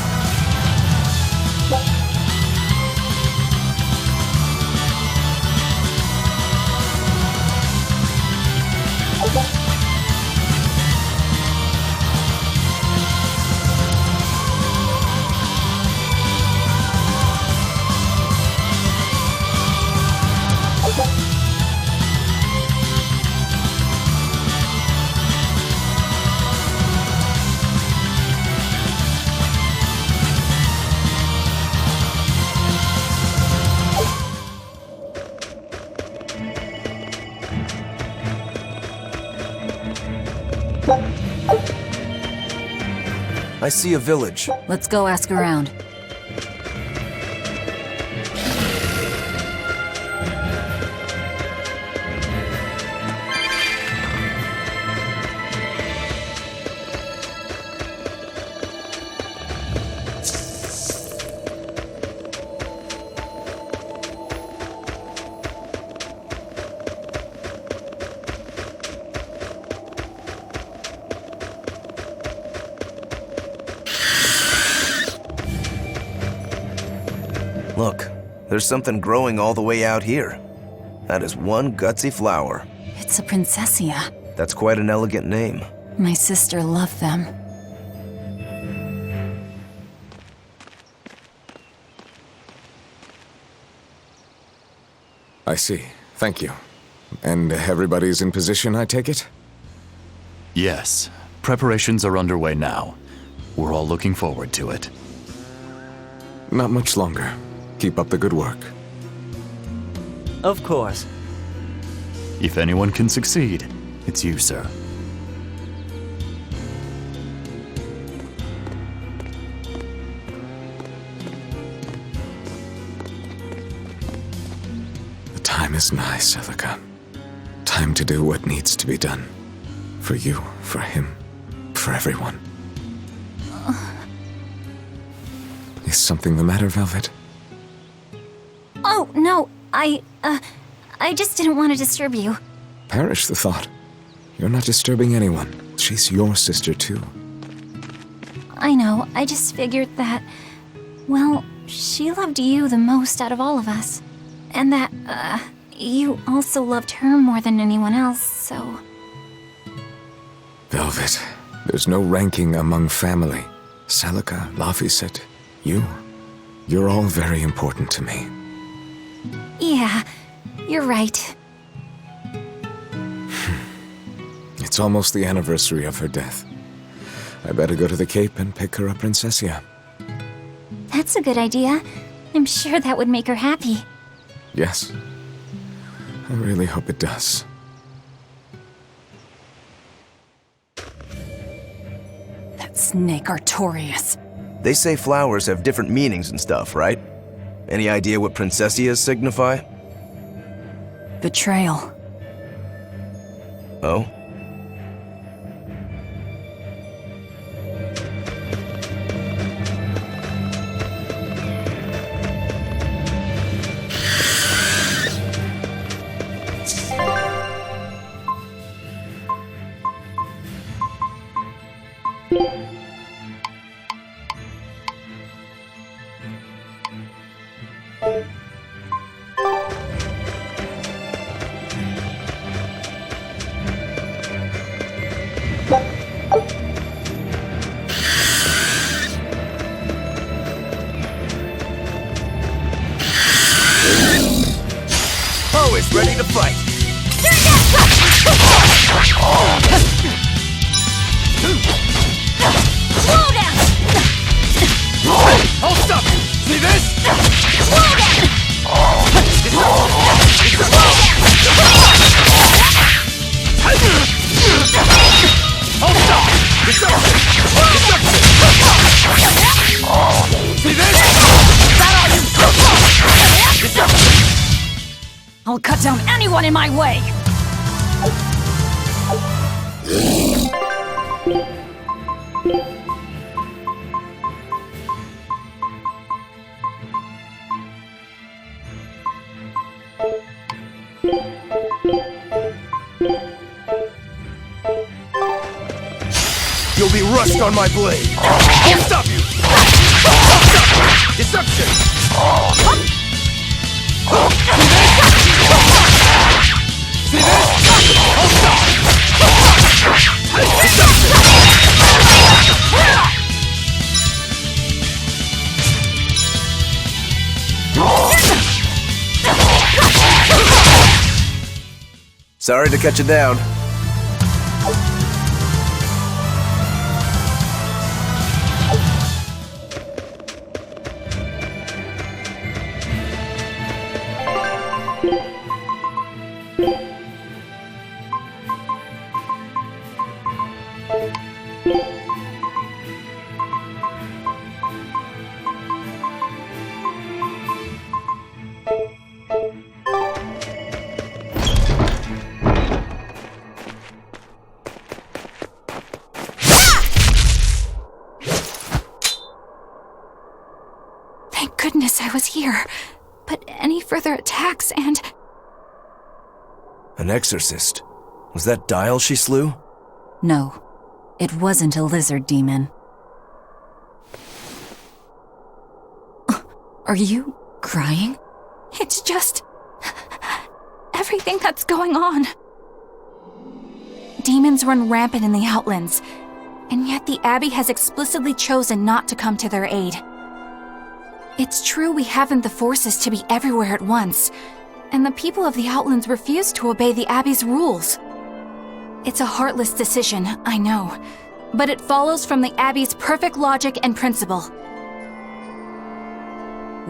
I see a village. Let's go ask around. Look, there's something growing all the way out here. That is one gutsy flower. It's a princessia. That's quite an elegant name. My sister loved them. I see. Thank you. And everybody's in position, I take it? Yes, preparations are underway now. We're all looking forward to it. Not much longer. Keep up the good work. Of course. If anyone can succeed, it's you, sir. The time is nigh, Celica. Time to do what needs to be done. For you, for him, for everyone. Is something the matter, Velvet? Oh, no, I just didn't want to disturb you. Perish the thought. You're not disturbing anyone. She's your sister, too. I know, I just figured that, well, she loved you the most out of all of us. And that, you also loved her more than anyone else, so... Velvet, there's no ranking among family. Celica, Laphicet, you. You're all very important to me. Yeah, you're right. It's almost the anniversary of her death. I better go to the Cape and pick her up Princessia. That's a good idea. I'm sure that would make her happy. Yes. I really hope it does. That snake Artorias. They say flowers have different meanings and stuff, right? Any idea what Princessias signify? Betrayal. Oh? Always ready to fight. Slow down! Hold stop! See this? Slow down! Hold stop! Deception! See this? I'll cut down anyone in my way! You'll be rushed on my blade. I'll stop you! Hold stop! Deception! See this? Hold stop! Deception! Sorry to cut you down. Thank goodness I was here. But any further attacks and... An exorcist. Was that Dial she slew? No, it wasn't a lizard demon. Are you crying? It's just... everything that's going on. Demons run rampant in the Outlands, and yet the Abbey has explicitly chosen not to come to their aid. It's true we haven't the forces to be everywhere at once, and the people of the Outlands refuse to obey the Abbey's rules. It's a heartless decision, I know. But it follows from the Abbey's perfect logic and principle.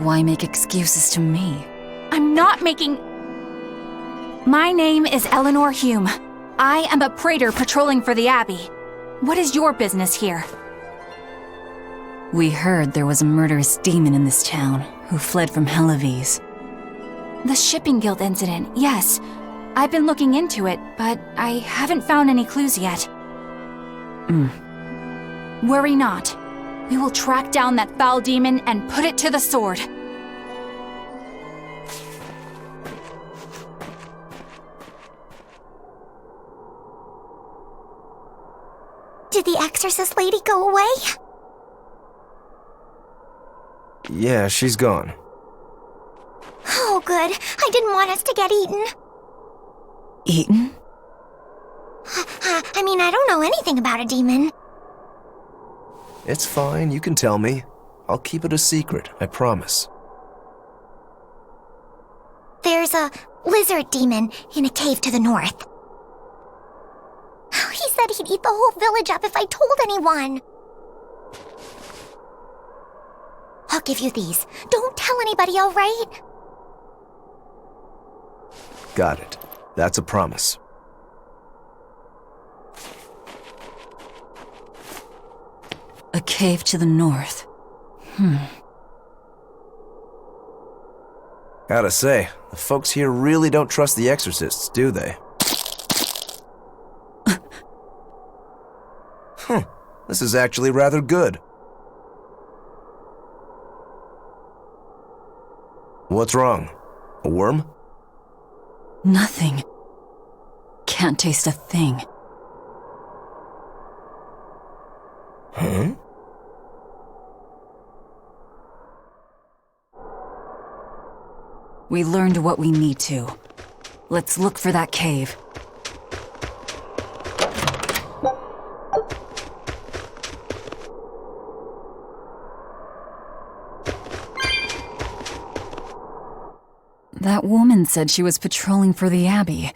Why make excuses to me? I'm not making... My name is Eleanor Hume. I am a praetor patrolling for the Abbey. What is your business here? We heard there was a murderous demon in this town who fled from Helives. The Shipping Guild incident, yes. I've been looking into it, but I haven't found any clues yet. Worry not. We will track down that foul demon and put it to the sword. Did the exorcist lady go away? Yeah, she's gone. Oh, good. I didn't want us to get eaten. Eaten? I mean, I don't know anything about a demon. It's fine, you can tell me. I'll keep it a secret, I promise. There's a lizard demon in a cave to the north. He said he'd eat the whole village up if I told anyone. I'll give you these. Don't tell anybody, all right? Got it. That's a promise. A cave to the north. Gotta say, the folks here really don't trust the exorcists, do they? This is actually rather good. What's wrong? A worm? Nothing. Can't taste a thing. Huh? We learned what we need to. Let's look for that cave. That woman said she was patrolling for the Abbey.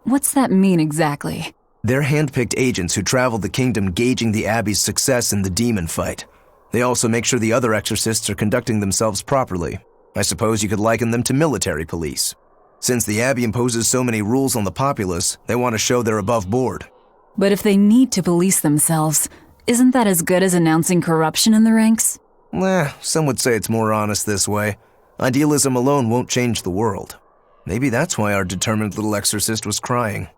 What's that mean exactly? They're handpicked agents who travel the kingdom gauging the Abbey's success in the demon fight. They also make sure the other exorcists are conducting themselves properly. I suppose you could liken them to military police. Since the Abbey imposes so many rules on the populace, they want to show they're above board. But if they need to police themselves, isn't that as good as announcing corruption in the ranks? Some would say it's more honest this way. Idealism alone won't change the world. Maybe that's why our determined little exorcist was crying.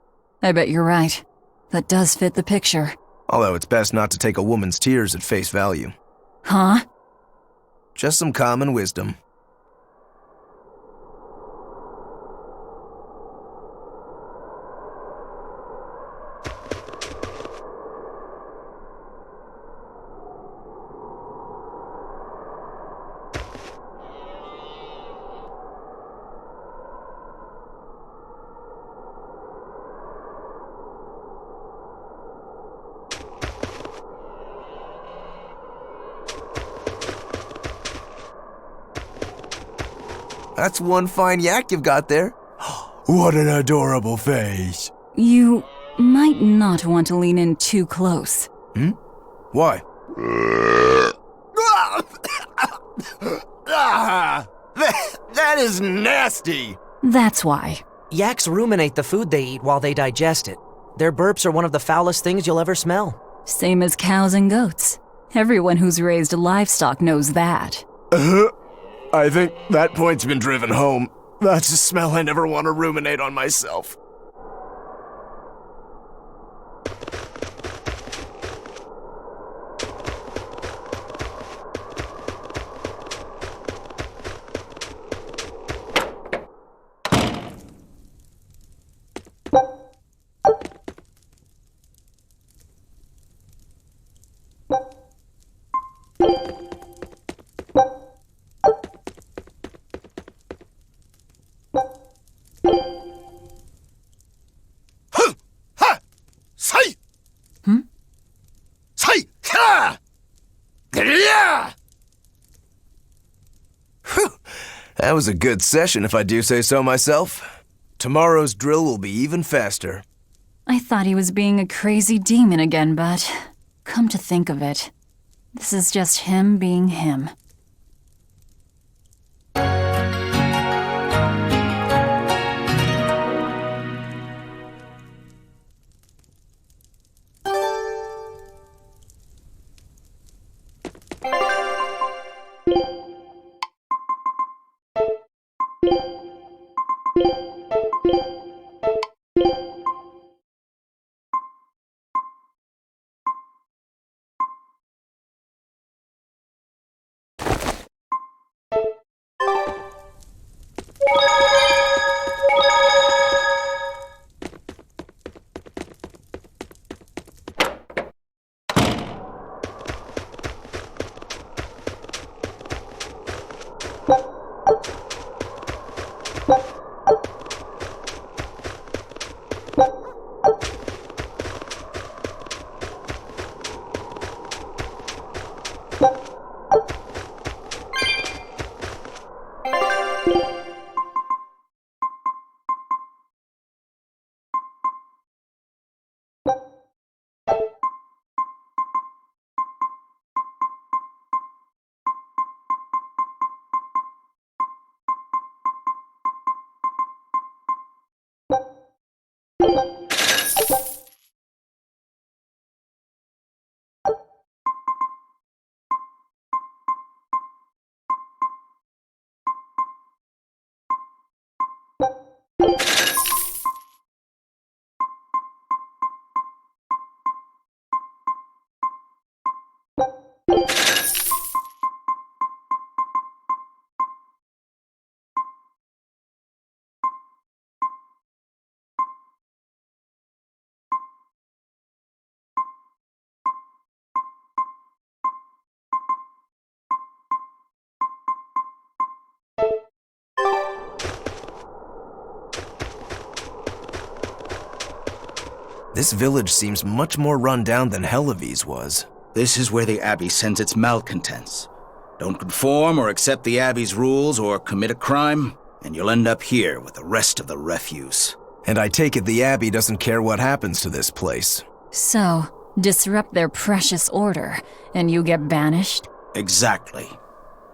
I bet you're right. That does fit the picture. Although it's best not to take a woman's tears at face value. Huh? Just some common wisdom. That's one fine yak you've got there. What an adorable face. You might not want to lean in too close. Why? That is nasty. That's why. Yaks ruminate the food they eat while they digest it. Their burps are one of the foulest things you'll ever smell. Same as cows and goats. Everyone who's raised livestock knows that. I think that point's been driven home. That's a smell I never want to ruminate on myself. That was a good session, if I do say so myself. Tomorrow's drill will be even faster. I thought he was being a crazy demon again, but come to think of it, this is just him being him. This village seems much more run down than Helavi's was. This is where the Abbey sends its malcontents. Don't conform or accept the Abbey's rules or commit a crime, and you'll end up here with the rest of the refuse. And I take it the Abbey doesn't care what happens to this place. So, disrupt their precious order, and you get banished? Exactly.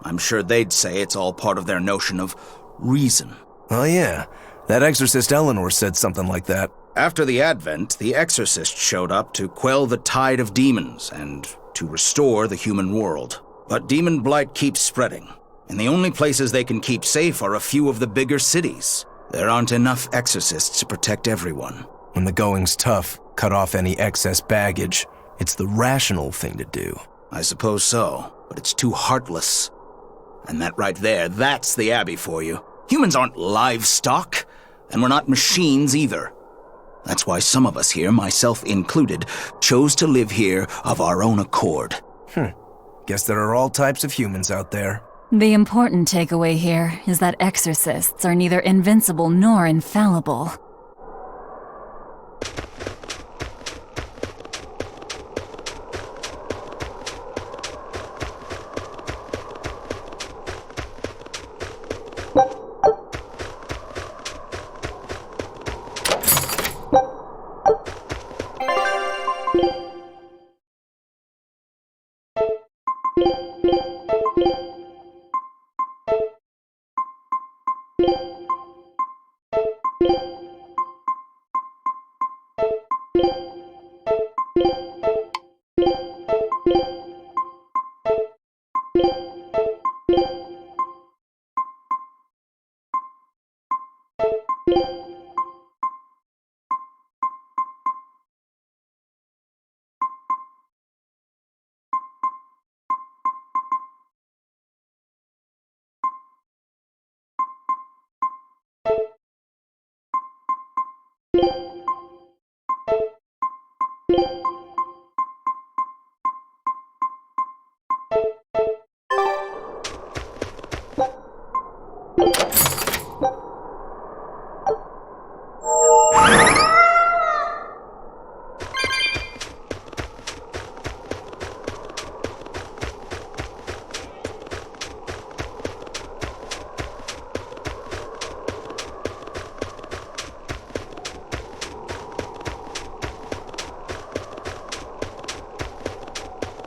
I'm sure they'd say it's all part of their notion of reason. Oh yeah, that exorcist Eleanor said something like that. After the Advent, the exorcist showed up to quell the tide of demons and to restore the human world. But demon blight keeps spreading, and the only places they can keep safe are a few of the bigger cities. There aren't enough exorcists to protect everyone. When the going's tough, cut off any excess baggage. It's the rational thing to do. I suppose so, but it's too heartless. And that right there, that's the Abbey for you. Humans aren't livestock, and we're not machines either. That's why some of us here, myself included, chose to live here of our own accord. Guess there are all types of humans out there. The important takeaway here is that exorcists are neither invincible nor infallible.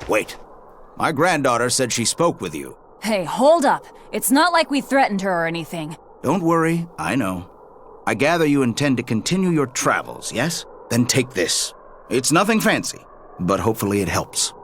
Wait. My granddaughter said she spoke with you. Hey, hold up. It's not like we threatened her or anything. Don't worry, I know. I gather you intend to continue your travels, yes? Then take this. It's nothing fancy, but hopefully it helps.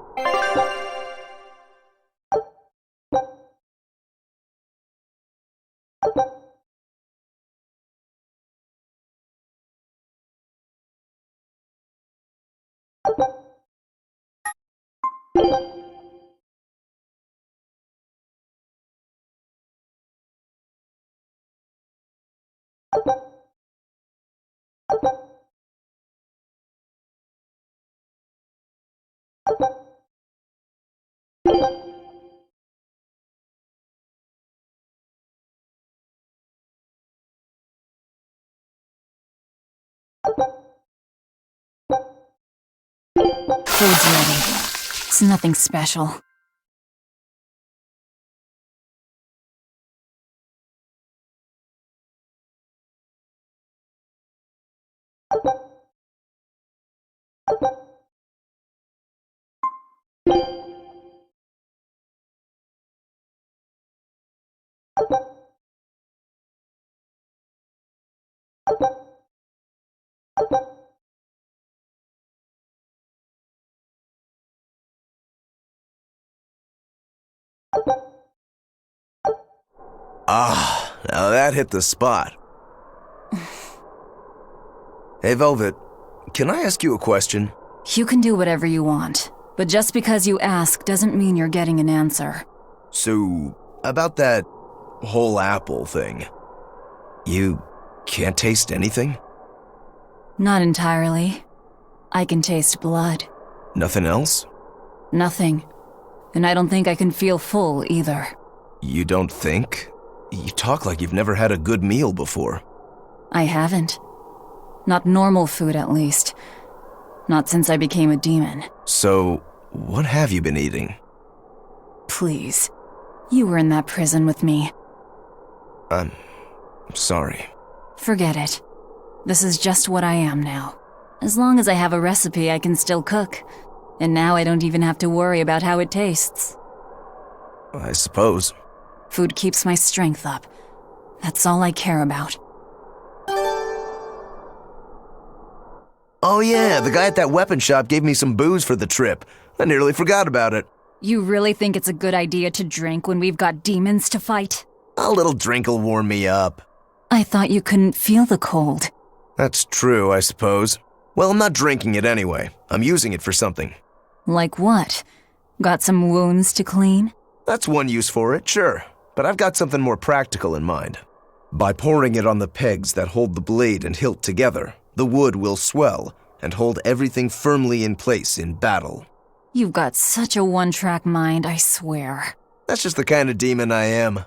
Food's ready. It's nothing special. Ah, now that hit the spot. Hey, Velvet, can I ask you a question? You can do whatever you want, but just because you ask doesn't mean you're getting an answer. So, about that whole apple thing, you can't taste anything? Not entirely. I can taste blood. Nothing else? Nothing. And I don't think I can feel full either. You don't think? You talk like you've never had a good meal before. I haven't. Not normal food, at least. Not since I became a demon. So, what have you been eating? Please. You were in that prison with me. I'm sorry. Forget it. This is just what I am now. As long as I have a recipe, I can still cook. And now I don't even have to worry about how it tastes. I suppose. Food keeps my strength up. That's all I care about. Oh yeah, the guy at that weapon shop gave me some booze for the trip. I nearly forgot about it. You really think it's a good idea to drink when we've got demons to fight? A little drink'll warm me up. I thought you couldn't feel the cold. That's true, I suppose. Well, I'm not drinking it anyway. I'm using it for something. Like what? Got some wounds to clean? That's one use for it, sure. But I've got something more practical in mind. By pouring it on the pegs that hold the blade and hilt together, the wood will swell and hold everything firmly in place in battle. You've got such a one-track mind, I swear. That's just the kind of demon I am.